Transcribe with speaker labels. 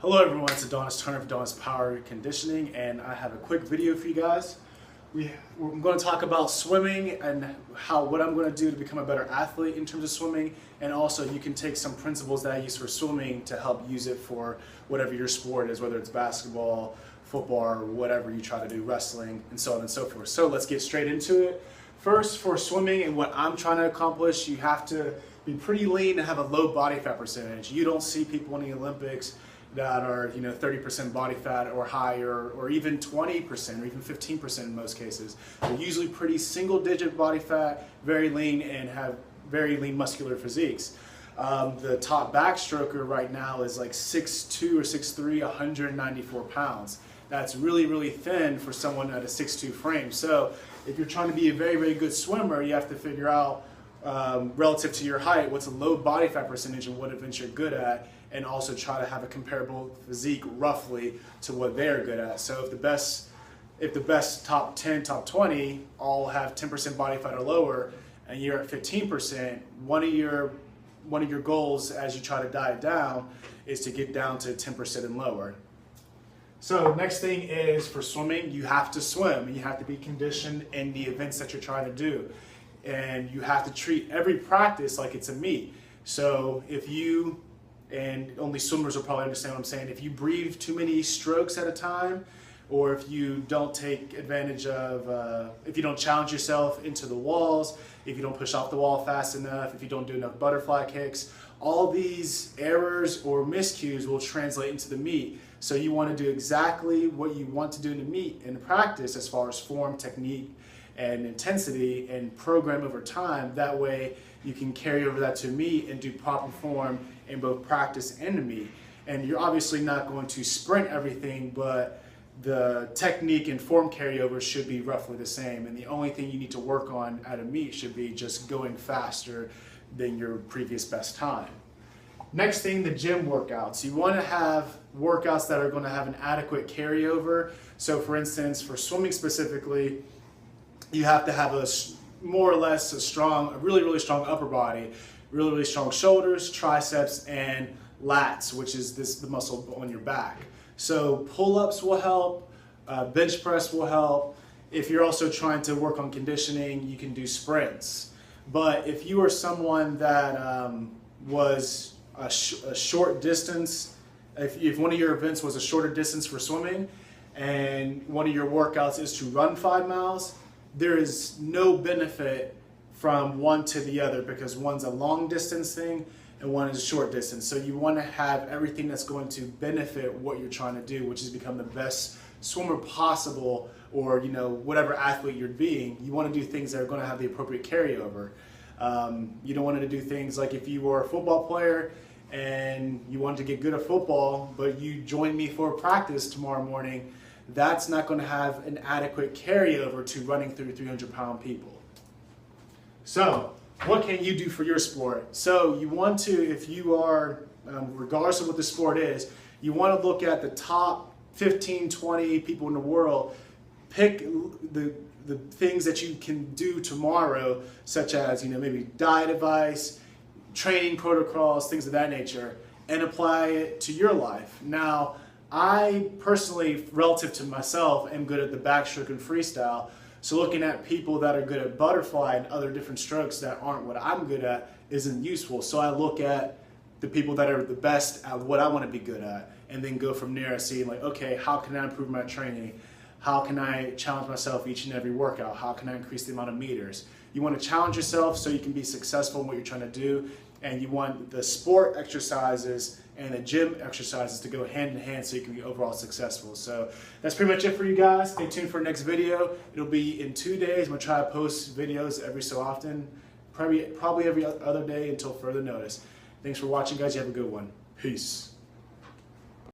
Speaker 1: Hello everyone, it's Adonis Turner of Adonis Power Conditioning, and I have a quick video for you guys. We're going to talk about swimming and what I'm going to do to become a better athlete in terms of swimming, and also you can take some principles that I use for swimming to help use it for whatever your sport is, whether it's basketball, football, or whatever you try to do, wrestling, and so on and so forth. So let's get straight into it. First, for swimming and what I'm trying to accomplish, you have to be pretty lean and have a low body fat percentage. You don't see people in the Olympics that are 30% body fat or higher, or even 20% or even 15% in most cases. They're usually pretty single digit body fat, very lean, and have very lean muscular physiques. The top backstroker right now is like 6'2 or 6'3", 194 pounds. That's really, really thin for someone at a 6'2 frame. So if you're trying to be a very, very good swimmer, you have to figure out relative to your height, what's a low body fat percentage and what events you're good at, and also try to have a comparable physique roughly to what they're good at. So if the best top 10, top 20 all have 10% body fat or lower, and you're at 15%, one of your goals as you try to diet down is to get down to 10% and lower. So next thing is, for swimming, you have to swim, and you have to be conditioned in the events that you're trying to do. And you have to treat every practice like it's a meet. So if you, and only swimmers will probably understand what I'm saying, if you breathe too many strokes at a time, or if you don't take advantage of, if you don't challenge yourself into the walls, if you don't push off the wall fast enough, if you don't do enough butterfly kicks, all these errors or miscues will translate into the meet. So you want to do exactly what you want to do in the meet, in the practice, as far as form, technique, and intensity, and program over time. That way you can carry over that to meet and do proper form in both practice and the meet. And you're obviously not going to sprint everything, but the technique and form carryover should be roughly the same. And the only thing you need to work on at a meet should be just going faster than your previous best time. Next thing, the gym workouts. You want to have workouts that are going to have an adequate carryover. So for instance, for swimming specifically, you have to have a more or less a really, really strong upper body, really, really strong shoulders, triceps, and lats, which is the muscle on your back. So pull-ups will help, bench press will help. If you're also trying to work on conditioning, you can do sprints. But if you are someone that was a short distance, if one of your events was a shorter distance for swimming, and one of your workouts is to run 5 miles, there is no benefit from one to the other, because one's a long distance thing and one is a short distance. So you want to have everything that's going to benefit what you're trying to do, which is become the best swimmer possible, or whatever athlete you're being. You want to do things that are going to have the appropriate carryover. You don't want to do things like if you were a football player and you wanted to get good at football, but you join me for a practice tomorrow morning, that's not going to have an adequate carryover to running through 300-pound people. So what can you do for your sport? So you want to, if you are, regardless of what the sport is, you want to look at the top 15, 20 people in the world, pick the things that you can do tomorrow, such as maybe diet advice, training protocols, things of that nature, and apply it to your life. Now, I personally, relative to myself, am good at the backstroke and freestyle. So looking at people that are good at butterfly and other different strokes that aren't what I'm good at isn't useful. So I look at the people that are the best at what I want to be good at, and then go from there and see, like, okay, how can I improve my training? How can I challenge myself each and every workout? How can I increase the amount of meters? You want to challenge yourself so you can be successful in what you're trying to do, and you want the sport exercises and the gym exercises to go hand in hand so you can be overall successful. So that's pretty much it for you guys. Stay tuned for the next video. It'll be in 2 days. I'm gonna try to post videos every so often, probably every other day until further notice. Thanks for watching, guys. You have a good one. Peace.